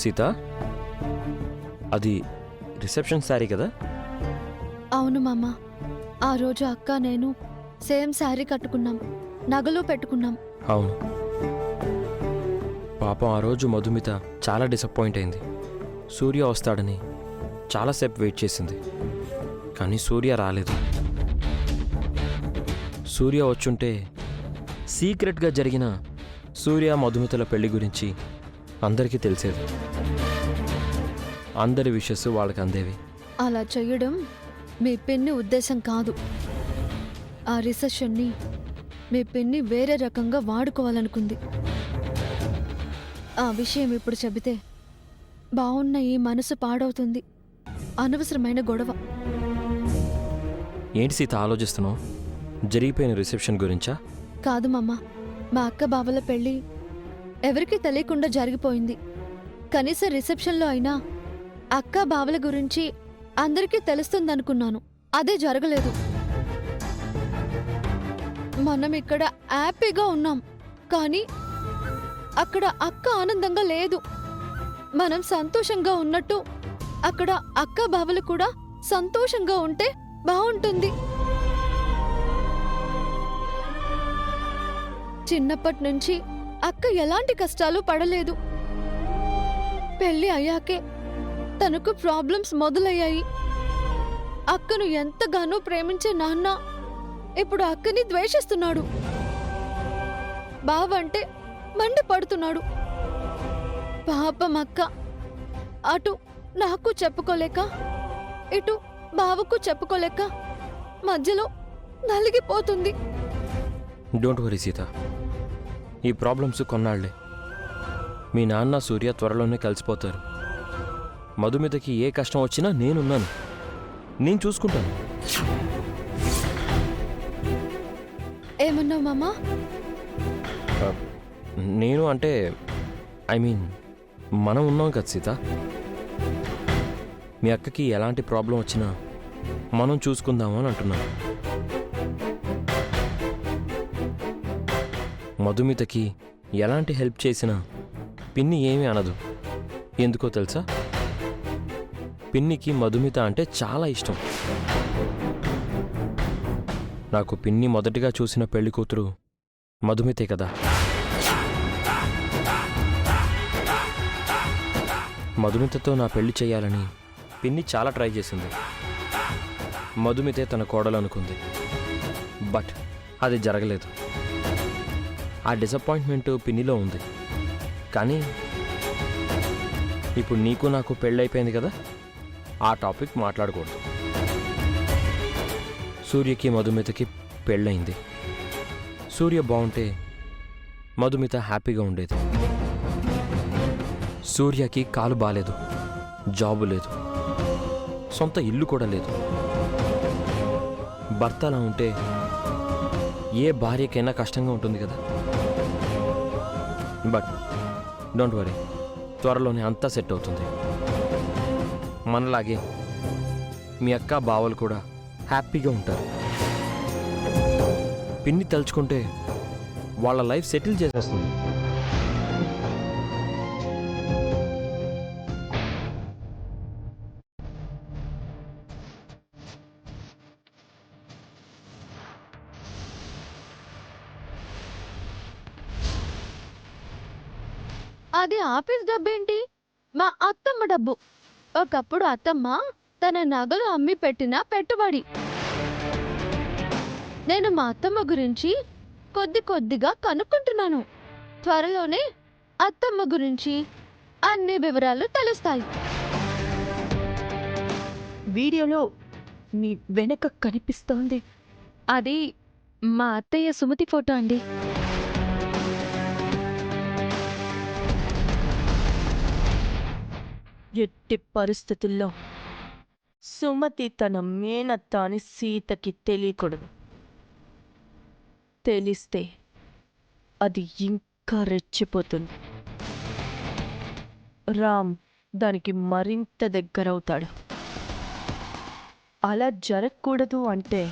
సీత, అది రిసెప్షన్ శారీ కదా? అవును మామ. ఆ రోజు అక్క నేను సేమ్ శారీ కట్టుకున్నాం, నగలు పెట్టుకున్నాం. అవును. పాపం ఆ రోజు మధుమిత చాలా డిసప్పాయింట్ అయింది. సూర్య వస్తాడని చాలాసేపు వెయిట్ చేసింది, కానీ సూర్య రాలేదు. సూర్య వచ్చుంటే సీక్రెట్గా జరిగిన సూర్య మధుమితల పెళ్లి గురించి అందరికీ తెలిసేది. అందరి విషెస్ వాళ్ళకి అందేవి. అలా చెయ్యడం మీ పిన్ని ఉద్దేశం కాదు. ఆ రిసెప్షన్ని మీ పిన్ని వేరే రకంగా వాడుకోవాలనుకుంది. ఆ విషయం ఇప్పుడు చెబితే బావున్న ఈ మనసు పాడవుతుంది. అనవసరమైన గొడవ. ఏంటి సీత ఆలోచిస్తున్నావు? జరిగిపోయిన రిసెప్షన్ గురించా? కాదు మామ, మా అక్క బావల పెళ్ళి ఎవరికీ తెలియకుండా జరిగిపోయింది. కనీసం రిసెప్షన్లో అయినా అక్క బావల గురించి అందరికీ తెలుస్తుందనుకున్నాను. అదే జరగలేదు. మనం ఇక్కడ హ్యాపీగా ఉన్నాం, కానీ అక్కడ అక్క ఆనందంగా లేదు. మనం సంతోషంగా ఉన్నట్టు అక్కడ అక్క బావలు కూడా సంతోషంగా ఉంటే బావుంటుంది. చిన్నప్పటి నుంచి అక్క ఎలాంటి కష్టాలు పడలేదు. పెళ్లి అయ్యాకే తనకు ప్రాబ్లమ్స్ మొదలయ్యాయి. అక్కను ఎంతగానో ప్రేమించే నాన్న ఇప్పుడు అక్కని ద్వేషిస్తున్నాడు. బావంటే మండిపడుతున్నాడు. పాపం అక్క అటు నాకు చెప్పుకోలేక ఇటు బావకు చెప్పుకోలేక మధ్యలో నలిగిపోతుంది. డోంట్ వరీ సీత, ఈ ప్రాబ్లమ్స్ కొన్నాళ్లే. మీ నాన్న సూర్య త్వరలోనే కలిసిపోతారు. మధుమితకి ఏ కష్టం వచ్చినా నేనున్నాను, నేను చూసుకుంటాను. ఏమన్నావు మామా? నేను అంటే ఐ మీన్ మనం ఉన్నాం కదా సీత. మీ అక్కకి ఎలాంటి ప్రాబ్లం వచ్చినా మనం చూసుకుందాము అని అంటున్నాను. మధుమితకి ఎలాంటి హెల్ప్ చేసినా పిన్ని ఏమీ అనదు. ఎందుకో తెలుసా? పిన్నికి మధుమిత అంటే చాలా ఇష్టం. నాకు పిన్ని మొదటిగా చూసిన పెళ్లి కూతురు మధుమితే కదా. మధుమితతో నా పెళ్లి చేయాలని పిన్ని చాలా ట్రై చేసింది. మధుమితే తన కోడలు అనుకుంది, బట్ అది జరగలేదు. ఆ డిసప్పాయింట్మెంట్ పిన్నిలో ఉంది. కానీ ఇప్పుడు నీకు నాకు పెళ్ళైపోయింది కదా, ఆ టాపిక్ మాట్లాడకూడదు. సూర్యకి మధుమితకి పెళ్ళయింది. సూర్య బాగుంటే మధుమిత హ్యాపీగా ఉండేది. సూర్యకి కాలు బాలేదు, జాబు లేదు, సొంత ఇల్లు కూడా లేదు. భర్త అలా ఉంటే ఏ భార్యకైనా కష్టంగా ఉంటుంది కదా. బట్ డోంట్ వరీ, త్వరలోనే అంతా సెట్ అవుతుంది. మనలాగే మీ అక్క బావలు కూడా హ్యాపీగా ఉంటారు. పిన్ని తలుచుకుంటే వాళ్ళ లైఫ్ సెటిల్ చేసేస్తుంది. అది ఆఫీస్ డబ్బేంటి? మా అత్తమ్మ డబ్బు. ఒకప్పుడు అత్తమ్మ తన నగలు అమ్మి పెట్టిన పెట్టుబడి. నేను మా అత్తమ్మ గురించి కొద్దిగా కనుక్కుంటున్నాను. త్వరలోనే అత్తమ్మ గురించి అన్ని వివరాలు తెలుస్తాయి. వీడియోలో మీ వెనక కనిపిస్తోంది అది మా అత్తయ్య సుమతి ఫోటో అండి. ఎట్టి పరిస్థితుల్లో సుమతి తన మేనత్త అని సీతకి తెలియకూడదు. తెలిస్తే అది ఇంకా రెచ్చిపోతుంది. రామ్ దానికి మరింత దగ్గరవుతాడు. అలా జరగకూడదు అంటే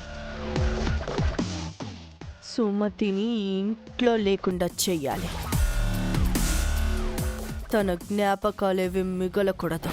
సుమతిని ఇంట్లో లేకుండా చెయ్యాలి. తన జ్ఞాపకాలేవి మిగలకూడదు.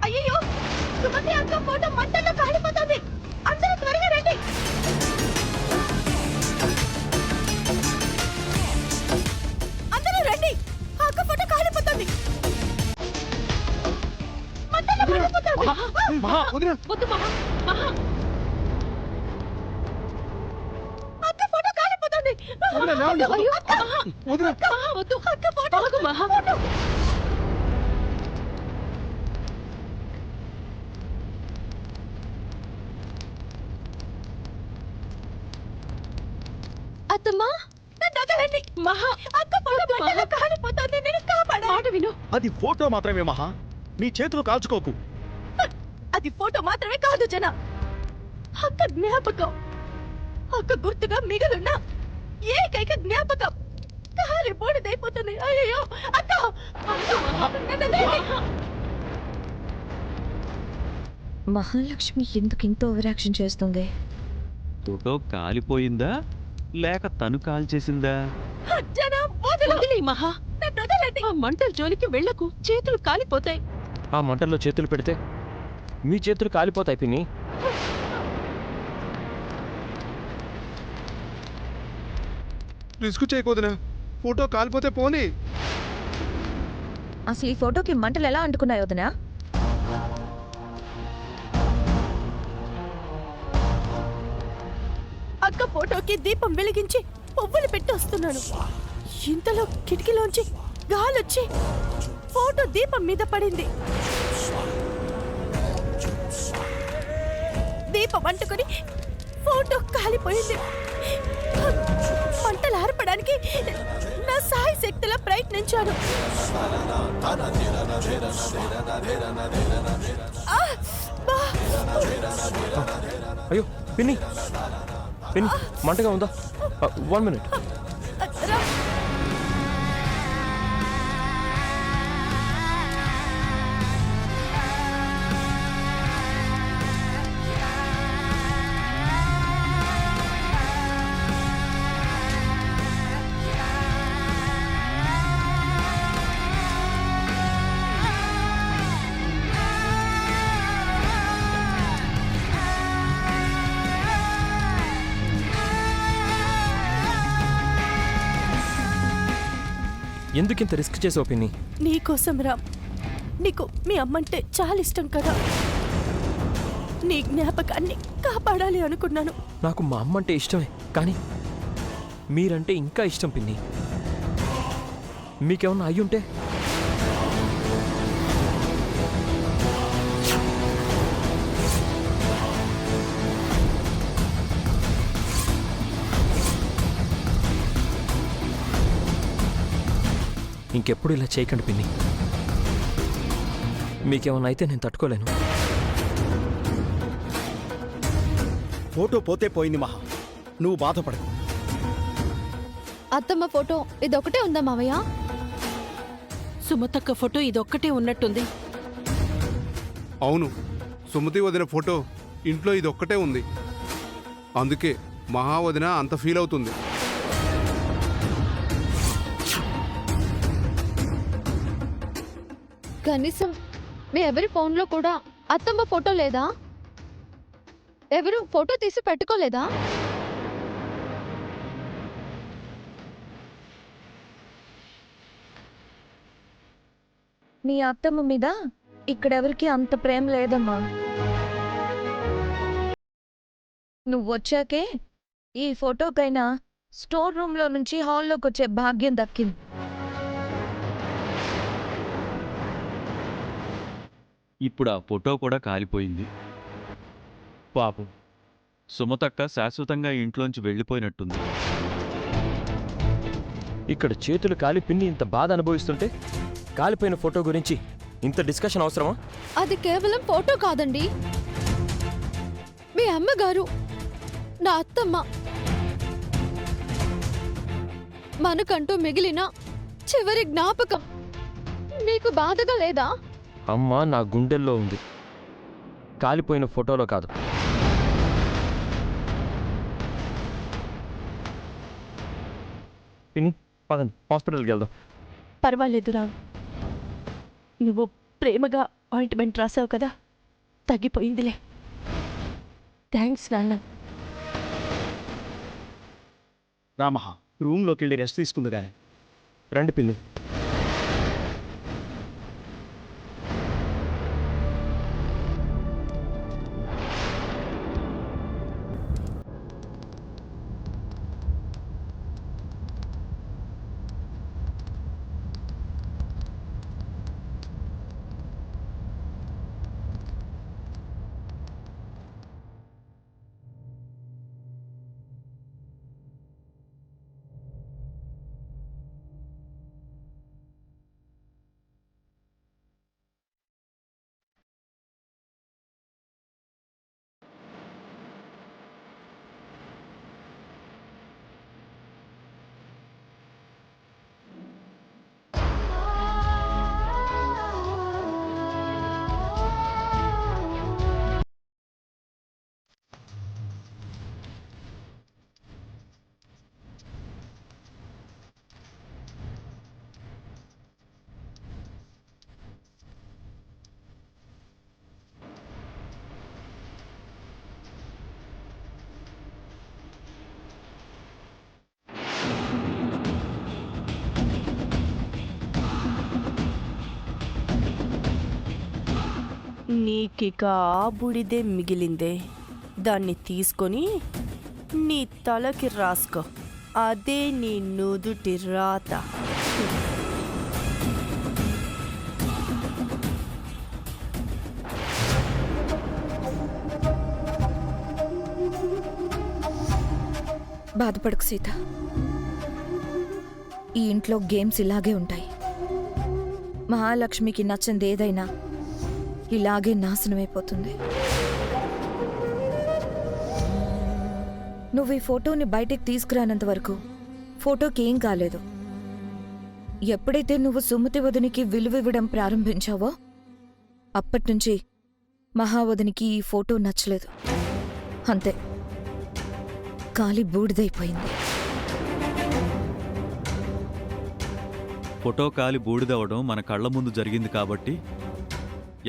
అయ్యో, సుమతి అక్క ఫోటో మంటల్లో కాలిపోతుంది. అందరూ త్వరగా రండి. అందరూ రండి, అక్క ఫోటో కాలిపోతుంది. మంటల్లో కాలిపోతుంది. వద్దు మహా, మహా. అక్క ఫోటో కాలిపోతుంది. అయ్యో, అక్క, మహా, వద్దు. అక్క ఫోటో, మహా ఫోటో. అత్తమ్మా, మహా, అక్క ఫోటో మంటల్లో కాలిపోతుంది. నేను కాపాడాలి. మాట విను. అది ఫోటో మాత్రమే మహా, నీ చేతులు కాల్చుకోకు. అది ఫోటో మాత్రమే కాదు జన, అక్క జ్ఞాపకం. అక్క గుర్తుగా మిగలున్న ఏకైక జ్ఞాపకం కాలి బోడిదైపోతుంది. అయ్యో అక్క, మహాలక్ష్మి ఎందుకు ఇంత ఓవర్ యాక్షన్ చేస్తుంది? ఫోటో కాలిపోయిందా లేక తను కాల్చేసిందా? జన వదిలే మహా, నన్ను వదలండి. ఆ మంటల జోలికి వెళ్ళకు, చేతులు కాలిపోతాయి. ఆ మంటల్లో చేతులు పెడితే మీ చేతులు కాలిపోతాయి పిన్ని. రిస్క్ చేయకూడదునా, ఫోటో కాలిపోతే పోనీ. అసలు ఈ ఫోటోకి మంటలు ఎలా అంటుకున్నాయి వదినా? అక్క ఫోటోకి దీపం వెలిగించి పువ్వులు పెట్టి వస్తున్నాను. ఇంతలో కిటికీలోంచి గాలొచ్చి ఫోటో దీపం మీద పడింది. దీపం అంటుకొని ఫోటో కాలిపోయింది. మంటలు ఆర్పడానికి నా సాయి శక్తిలా ప్రయత్నించాను. అయ్యో పిన్ని, పిన్ని మంటగా ఉందా? 1 minute. ఎందుకింత రిస్క్ చేసావు పిన్ని? నీకోసం రామ్, నీకు మీ అమ్మంటే చాలా ఇష్టం కదా. నీ జ్ఞాపకాన్ని కాపాడాలి అనుకున్నాను. నాకు మా అమ్మ అంటే ఇష్టమే, కానీ మీరంటే ఇంకా ఇష్టం పిన్ని. మీకేమన్నా అయ్యుంటే? ఇంకెప్పుడు ఇలా చేయకండి పిన్ని. మీకేమన్నా అయితే నేను తట్టుకోలేను. ఫోటో పోతే పోయింది మహా, నువ్వు బాధపడకు. అత్తమ్మ ఫోటో ఇదొకటే ఉందా మావయ్య? సుమతక్క ఫోటో ఇదొక్కటే ఉన్నట్టుంది. అవును, సుమతి వదిన ఫోటో ఇంట్లో ఇదొక్కటే ఉంది. అందుకే మహావదిన అంత ఫీల్ అవుతుంది. కనీసం మీ ఎవరి ఫోన్లో కూడా అత్తమ్మ ఫోటో లేదా? ఎవరు ఫోటో తీసి పెట్టుకోలేదా? మీ అత్తమ్మ మీద ఇక్కడెవరికి అంత ప్రేమ లేదమ్మా. నువ్వు వచ్చాకే ఈ ఫోటోకైనా స్టోర్ రూమ్లో నుంచి హాల్లోకి వచ్చే భాగ్యం దక్కింది. ఇప్పుడు ఆ ఫోటో కూడా కాలిపోయింది. పాపం సుమతక్క శాశ్వతంగా ఇంట్లోంచి వెళ్ళిపోయినట్టుంది. ఇక్కడ చేతులు కాలి పిన్ని ఇంత బాధ అనుభవిస్తుంటే కాలిపోయిన ఫోటో గురించి ఇంత డిస్కషన్ అవసరమా? అది కేవలం ఫోటో కాదండి. మీ అమ్మగారు, నా అత్తమ్మ, మనకంటూ మిగిలిన చివరి జ్ఞాపకం. మీకు బాధగా లేదా? అమ్మ నా గుండెల్లో ఉంది, కాలిపోయిన ఫోటోలో కాదు. పిన్ని పదండి, హాస్పిటల్కి వెళ్దాం. పర్వాలేదు రా, నువ్వు ప్రేమగా ఆయింట్మెంట్ రాసావు కదా, తగ్గిపోయిందిలే. థ్యాంక్స్ నాన్న. రా మహా, రూమ్లోకి వెళ్ళి రెస్ట్ తీసుకుంది కానీ. రండి పిన్ని. నీకిక ఆ బూడిదే మిగిలిందే, దాన్ని తీసుకొని నీ తలకి రాసుకో. అదే నీ నుదుటి రాత. బాధపడకు సీత, ఈ ఇంట్లో గేమ్స్ ఇలాగే ఉంటాయి. మహాలక్ష్మికి నచ్చంది ఏదైనా ఇలాగే నాశనమైపోతుంది. నువ్వు ఈ ఫోటోని బయటికి తీసుకురానంత వరకు ఫోటోకి ఏం కాలేదు. ఎప్పుడైతే నువ్వు సుమతి వదినికి విలువివ్వడం ప్రారంభించావో అప్పటినుంచి మహావదినికి ఈ ఫోటో నచ్చలేదు. అంతే, కాలి బూడిదైపోయింది. ఫోటో కాలి బూడిదవడం మన కళ్ళ ముందు జరిగింది కాబట్టి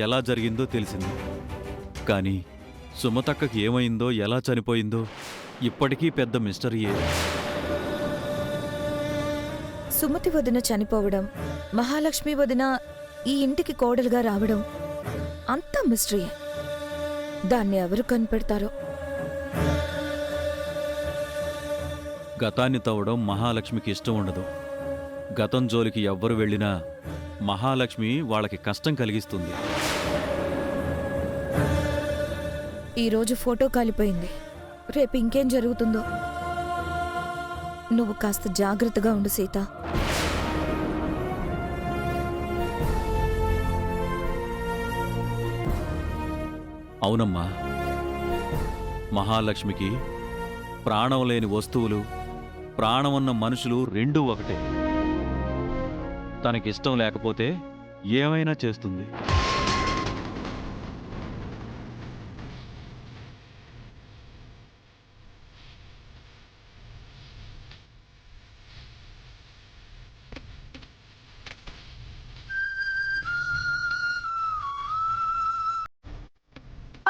ఎలా జరిగిందో తెలిసింది. కానీ సుమతక్కకి ఏమైందో, ఎలా చనిపోయిందో ఇప్పటికీ పెద్ద మిస్టరీయే. సుమతి వదిన చనిపోవడం, మహాలక్ష్మి వదిన ఈ ఇంటికి కోడలుగా రావడం అంతా మిస్టరీయే. దాన్ని ఎవరు కనిపెడతారో. గతాన్ని తవ్వడం మహాలక్ష్మికి ఇష్టం ఉండదు. గతం జోలికి ఎవ్వరు వెళ్ళినా మహాలక్ష్మి వాళ్ళకి కష్టం కలిగిస్తుంది. ఈరోజు ఫోటో కాలిపోయింది, రేపు ఇంకేం జరుగుతుందో. నువ్వు కాస్త జాగ్రత్తగా ఉండు సీత. అవునమ్మా, మహాలక్ష్మికి ప్రాణం లేని వస్తువులు, ప్రాణం ఉన్న మనుషులు రెండూ ఒకటే. తనకిష్టం లేకపోతే ఏమైనా చేస్తుంది.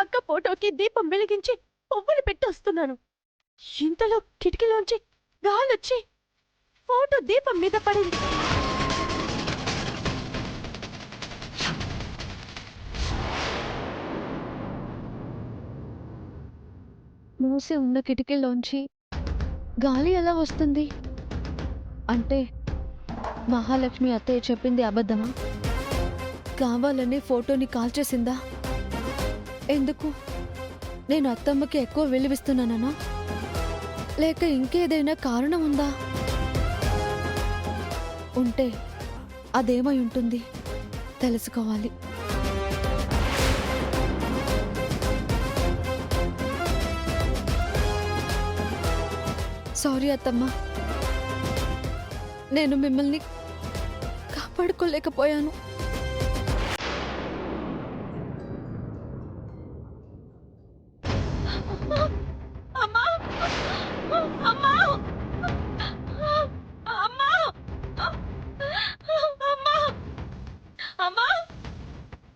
అక్క ఫోటోకి దీపం వెలిగించి పువ్వులు పెట్టి వస్తున్నాను. ఇంతలో కిటికీలోంచి గాలొచ్చి ఫోటో దీపం మీద పడింది. మూసి ఉన్న కిటికీలోంచి గాలి ఎలా వస్తుంది? అంటే మహాలక్ష్మి అత్తయ్య చెప్పింది అబద్ధమా? కావాలని ఫోటోని కాల్చేసిందా? ఎందుకు? నేను అత్తమ్మకి ఎక్కువ విలువిస్తున్నానా? లేక ఇంకేదైనా కారణం ఉందా? ఉంటే అదేమై ఉంటుంది తెలుసుకోవాలి. సారీ అత్తమ్మ, నేను మిమ్మల్ని కాపాడుకోలేకపోయాను.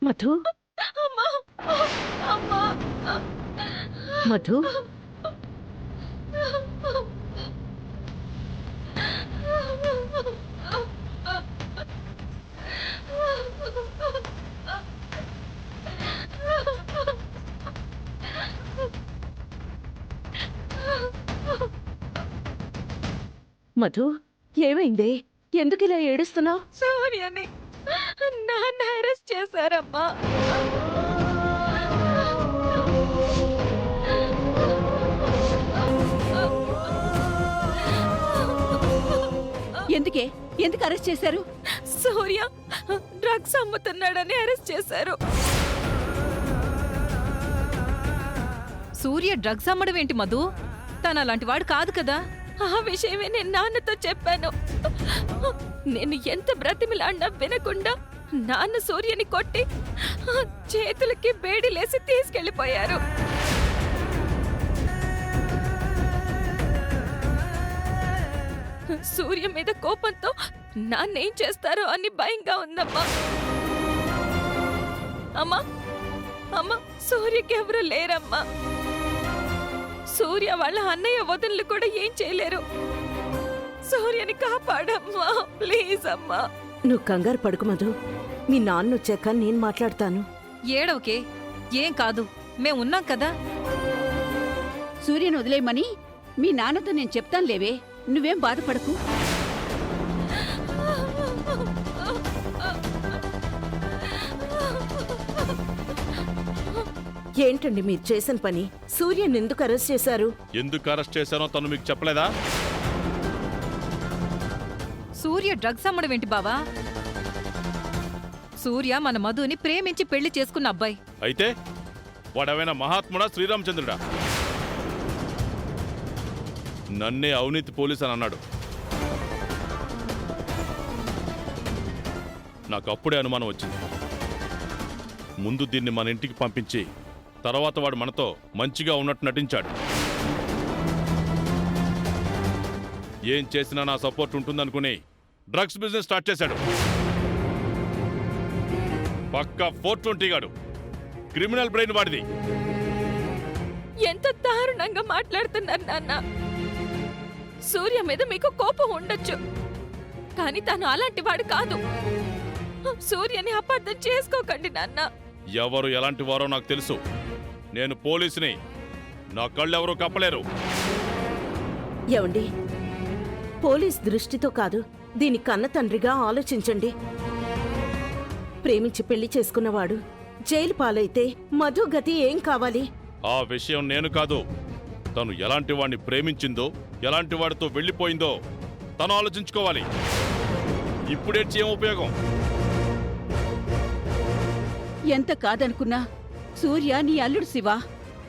మధు, మధు, మధు, ఏమైంది? ఎందుకు ఇలా ఏడుస్తున్నావు? సూర్యని నాన్న అరెస్ట్ చేశారమ్మా. ఎందుకే? ఎందుకు అరెస్ట్ చేశారు? సూర్య డ్రగ్స్ అమ్ముతున్నాడని అరెస్ట్ చేశారు. సూర్య డ్రగ్స్ అమ్మడం ఏంటి మధు? తను అలాంటి వాడు కాదు కదా. ఆ విషయమే నేను నాన్నతో చెప్పాను. నేను ఎంత బ్రతిమిలాడినా వినకుండా నాన్న సూర్యని కొట్టి చేతులకి బేడీలేసి తీసుకెళ్లిపోయారు. సూర్య మీద కోపంతో నాన్నేం చేస్తారో అని భయంగా ఉందమ్మా. అమ్మా, అమ్మా, సూర్యకి ఎవరు లేరమ్మా. సూర్య వాళ్ళ అన్నయ్య వదనలు కూడా ఏం చేయలేరు. సూర్యని కాపాడమ్మా, ప్లీజ్ అమ్మా. నువ్వు కంగారు పడుకు మధు. మీ నాన్న వచ్చాక నేను మాట్లాడతాను. ఏడవకే, ఏం కాదు, మేం ఉన్నాం కదా. సూర్యను వదిలేయమని మీ నాన్నతో నేను చెప్తాను లేవే, నువ్వేం బాధపడకు. ఏంటండి మీరు చేసిన పని? సూర్యని ఎందుకు అరెస్ట్ చేశారు? ఎందుకు అరెస్ట్ చేశానో తను మీకు చెప్పలేదా? సూర్య డ్రగ్స్ అమ్మడం ఏంటి బావా? సూర్య మన మధుని ప్రేమించి పెళ్లి చేసుకున్న అబ్బాయి. అయితే వాడేమైనా మహాత్ముడా, శ్రీరామచంద్రుడా? నన్నే అవినీతి పోలీస్ అని అన్నాడు. నాకు అప్పుడే అనుమానం వచ్చింది. ముందు దీన్ని మన ఇంటికి పంపించి తర్వాత వాడు మనతో మంచిగా ఉన్నట్టు నటించాడు. ఏం చేసినా నా సపోర్ట్ ఉంటుందనుకుని డ్రగ్స్ బిజినెస్ స్టార్ట్ చేశాడు. పక్కా 420 గాడు, క్రిమినల్ బ్రెయిన్ వాడిది. ఎంత దారుణంగా మాట్లాడుతున్నారు నాన్న. సూర్య మీద మీకు కోపం ఉండొచ్చు, కానీ తను అలాంటి వాడు కాదు. సూర్యని అపార్థం చేసుకోకండి నాన్న. ఎవరు ఎలాంటి వారో నాకు తెలుసు. నేను పోలీసుని, నా కళ్ళెవరూ కప్పలేరు. ఏమండి, పోలీస్ దృష్టితో కాదు, దీని కన్న తండ్రిగా ఆలోచించండి. ప్రేమించి పెళ్లి చేసుకున్నవాడు జైలు పాలైతే మధు గతి ఏం కావాలి? ఆ విషయం నేను కాదు, తను ఎలాంటి వాడిని ప్రేమించిందో, ఎలాంటి వాడితో వెళ్ళిపోయిందో తను ఆలోచించుకోవాలి. ఇప్పుడేడ్చి ఏం ఉపయోగం? ఎంత కాదనుకున్నా సూర్య నీ అల్లుడు శివ.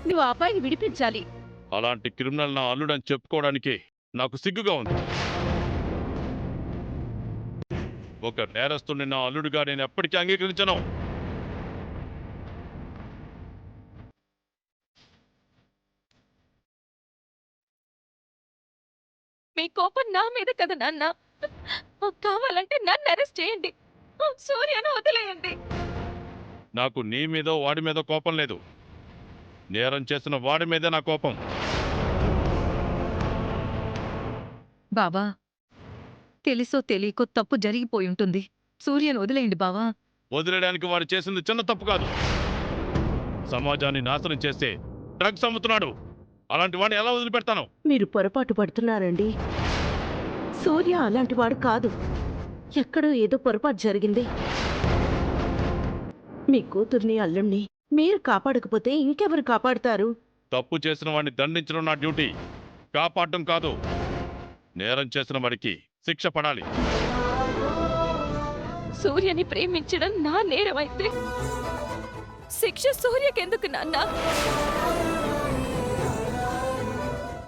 నువ్వు ఆ అబ్బాయిని విడిపించాలి. అలాంటి క్రిమినల్ నా అల్లుడని చెప్పుకోవడానికి నాకు సిగ్గుగా ఉంది. ఒక నేరస్తుని నా అల్లుడుగా నేను ఎప్పటికీ అంగీకరించను. మీ కోపం నా మీద కదా నాన్న. కావాలంటే నన్ను అరెస్ట్ చేయండి, సూర్యను వదిలేయండి. నాకు నీ మీదో వాడి మీదో కోపం లేదు. నేరం చేసిన వాడి మీదే నా కోపం. బావా, తెలుసో తెలియకో తప్పు జరిగిపోయి ఉంటుంది. సూర్యను వదిలేయండి బావా. వదిలేయడానికి వాడు చేసింది చిన్న తప్పు కాదు. సమాజాన్ని నాశనం చేస్తే డ్రగ్స్ అమ్ముతున్నాడు. అలాంటి వాడిని ఎలా వదిలిపెడతాను? మీరు పొరపాటు పడుతున్నారండి. సూర్య అలాంటి వాడు కాదు. ఎక్కడో ఏదో పొరపాటు జరిగింది. మీ కూతుర్ని అల్లుణ్ణి మీరు కాపాడకపోతే ఇంకెవరు కాపాడుతారు? తప్పు చేసిన వాడిని దండించడం నా డ్యూటీ, కాపాడటం కాదు. నేరం చేసిన వాడికి శిక్ష పడాలి. సూర్యని ప్రేమించడం నా నేరమైతే శిక్ష సూర్యకెందుకు నాన్న?